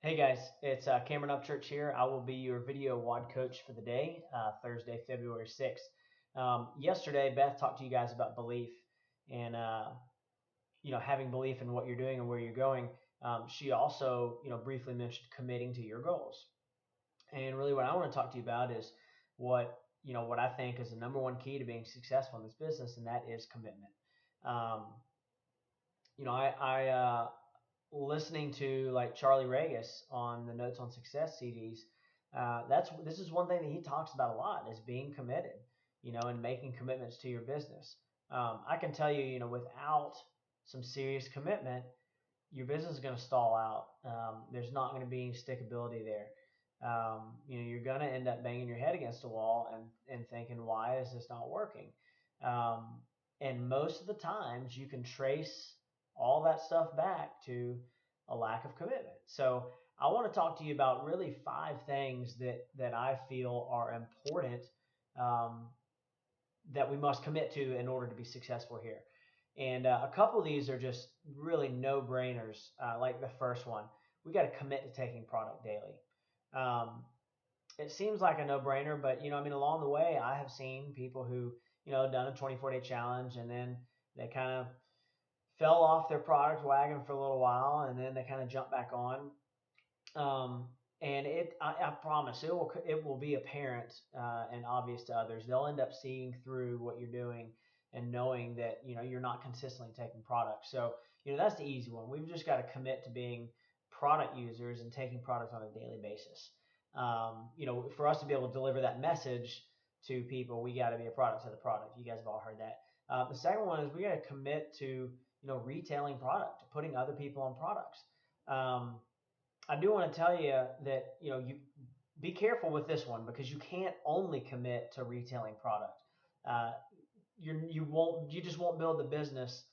Hey guys, it's Cameron Upchurch here. I will be your video WOD coach for the day, Thursday, February 6th. Yesterday, Beth talked to you guys about belief and having belief in what you're doing and where you're going. She also briefly mentioned committing to your goals. And really, what I want to talk to you about is what I think is the number one key to being successful in this business, and that is commitment. Um, I listening to like Charlie Regis on the Notes on Success CDs, this is one thing that he talks about a lot is being committed, and making commitments to your business. I can tell you, without some serious commitment, your business is going to stall out. There's not going to be any stickability there. You're going to end up banging your head against the wall and thinking, why is this not working? Um, and most of the times you can trace all that stuff back to a lack of commitment. So I want to talk to you about really 5 things that I feel are important, um, that we must commit to in order to be successful here. And a couple of these are just really no brainers. Like the first one, we got to commit to taking product daily. Um, it seems like a no brainer, but along the way, I have seen people who, done a 24-day challenge and then they kind of fell off their product wagon for a little while and then they kind of jump back on. And I promise it will be apparent and obvious to others. They'll end up seeing through what you're doing and knowing that you're not consistently taking products. So that's the easy one. We've just got to commit to being product users and taking products on a daily basis. For us to be able to deliver that message to people, we got to be a product to the product. You guys have all heard that. The second one is we got to commit to retailing product, putting other people on products. Um, I do want to tell you that you be careful with this one because you can't only commit to retailing product. Uh, you just won't build the business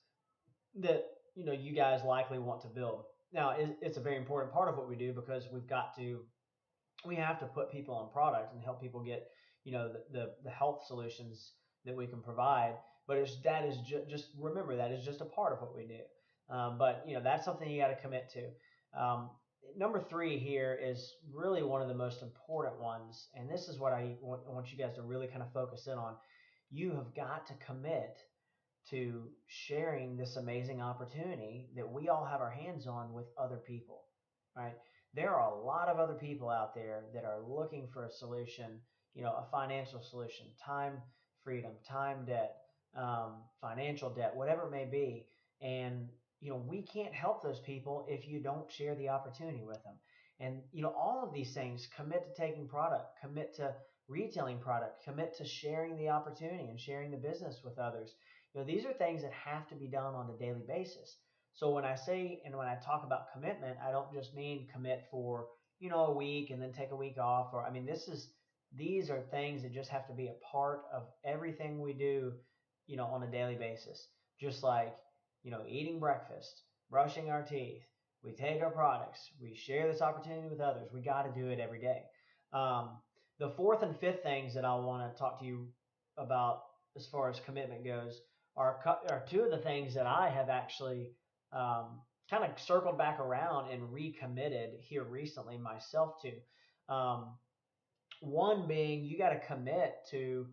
that you guys likely want to build. Now it's a very important part of what we do because we have to put people on product and help people get the health solutions that we can provide. But just remember that is just a part of what we do. But that's something you got to commit to. Number 3 here is really one of the most important ones, and this is what I want you guys to really kind of focus in on. You have got to commit to sharing this amazing opportunity that we all have our hands on with other people, right? There are a lot of other people out there that are looking for a solution, a financial solution, time freedom, time debt, financial debt, whatever it may be. And, we can't help those people if you don't share the opportunity with them. And, all of these things, commit to taking product, commit to retailing product, commit to sharing the opportunity and sharing the business with others. These are things that have to be done on a daily basis. So when I say and when I talk about commitment, I don't just mean commit for, a week and then take a week off, or these are things that just have to be a part of everything we do, on a daily basis. Just like, eating breakfast, brushing our teeth, we take our products, we share this opportunity with others. We got to do it every day. The fourth and fifth things that I want to talk to you about as far as commitment goes are 2 of the things that I have actually kind of circled back around and recommitted here recently myself to. Um, One being you got to commit to,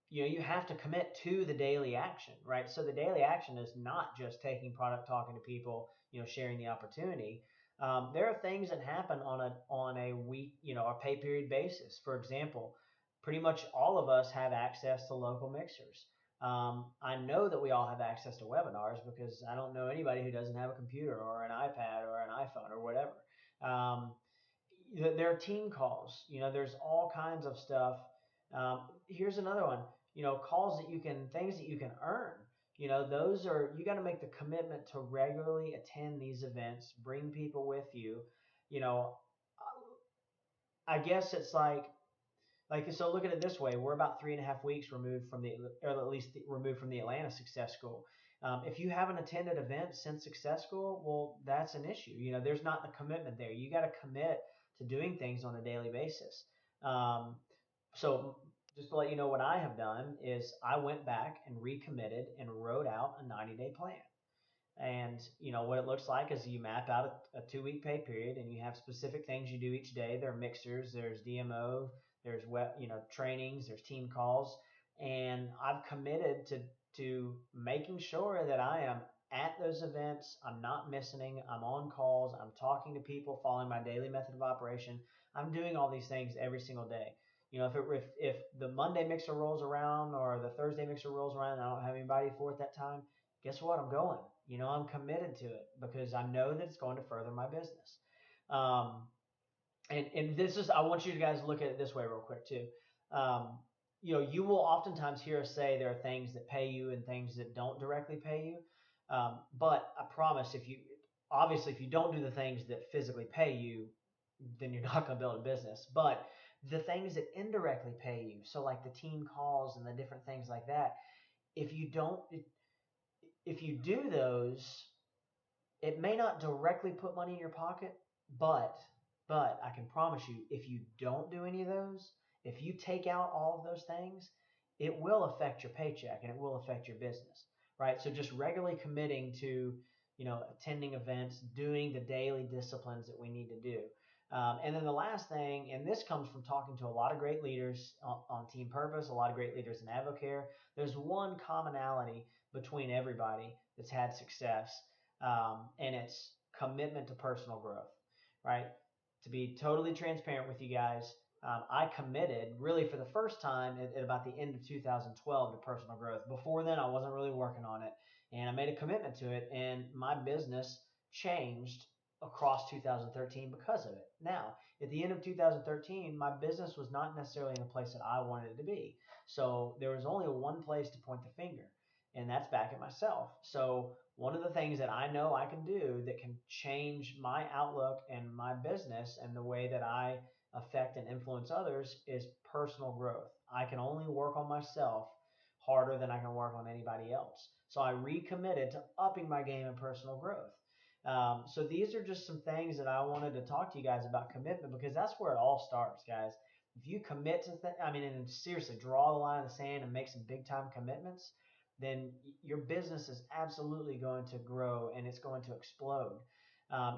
you have to commit to the daily action, right? So the daily action is not just taking product, talking to people, sharing the opportunity. There are things that happen on a week, a pay period basis. For example, pretty much all of us have access to local mixers. I know that we all have access to webinars because I don't know anybody who doesn't have a computer or an iPad or an iPhone or whatever. Um, there are team calls. There's all kinds of stuff. Here's another one. Calls things that you can earn. Those are you got to make the commitment to regularly attend these events, bring people with you. You know, I guess it's like so. Look at it this way: we're about 3.5 weeks removed from or at least removed from the Atlanta Success School. If you haven't attended events since Success School, well, that's an issue. There's not the commitment there. You got to commit to doing things on a daily basis. Um, so just to let you know what I have done is I went back and recommitted and wrote out a 90-day plan. And what it looks like is you map out a 2 week pay period, and you have specific things you do each day. There are mixers, there's DMO, there's trainings, there's team calls, and I've committed to making sure that I am at those events. I'm not missing. I'm on calls. I'm talking to people, following my daily method of operation. I'm doing all these things every single day. If the Monday mixer rolls around or the Thursday mixer rolls around and I don't have anybody for it that time, guess what? I'm going. I'm committed to it because I know that it's going to further my business. Um, and this is, I want you guys to look at it this way real quick too. Um, you will oftentimes hear us say there are things that pay you and things that don't directly pay you. But I promise, if you don't do the things that physically pay you, then you're not going to build a business. But the things that indirectly pay you, so like the team calls and the different things like that, if you don't, if you do those, it may not directly put money in your pocket, but I can promise you, if you don't do any of those, if you take out all of those things, it will affect your paycheck and it will affect your business, right? So just regularly committing to, attending events, doing the daily disciplines that we need to do. And then the last thing, and this comes from talking to a lot of great leaders on Team Purpose, a lot of great leaders in AdvoCare. There's one commonality between everybody that's had success, and it's commitment to personal growth, right? To be totally transparent with you guys, I committed really for the first time at about the end of 2012 to personal growth. Before then, I wasn't really working on it, and I made a commitment to it, and my business changed across 2013 because of it. Now, at the end of 2013, my business was not necessarily in the place that I wanted it to be. So there was only one place to point the finger, and that's back at myself. So one of the things that I know I can do that can change my outlook and my business and the way that I affect and influence others is personal growth. I can only work on myself harder than I can work on anybody else. So I recommitted to upping my game in personal growth. So these are just some things that I wanted to talk to you guys about commitment, because that's where it all starts, guys. If you commit to and seriously draw the line in the sand and make some big time commitments, then your business is absolutely going to grow and it's going to explode.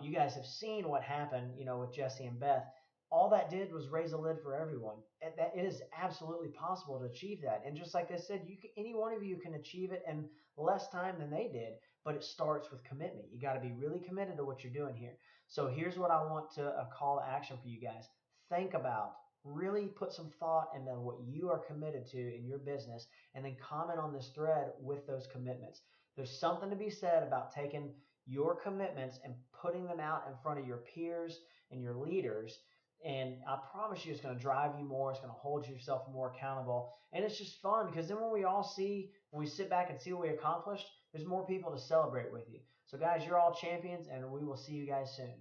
You guys have seen what happened, with Jesse and Beth. All that did was raise a lid for everyone. That it is absolutely possible to achieve that. And just like I said, any one of you can achieve it in less time than they did. But it starts with commitment. You got to be really committed to what you're doing here. So here's what I want to a call to action for you guys. Think about, really put some thought into what you are committed to in your business, and then comment on this thread with those commitments. There's something to be said about taking your commitments and putting them out in front of your peers and your leaders. And I promise you, it's going to drive you more. It's going to hold yourself more accountable. And it's just fun because then when we sit back and see what we accomplished, there's more people to celebrate with you. So, guys, you're all champions, and we will see you guys soon.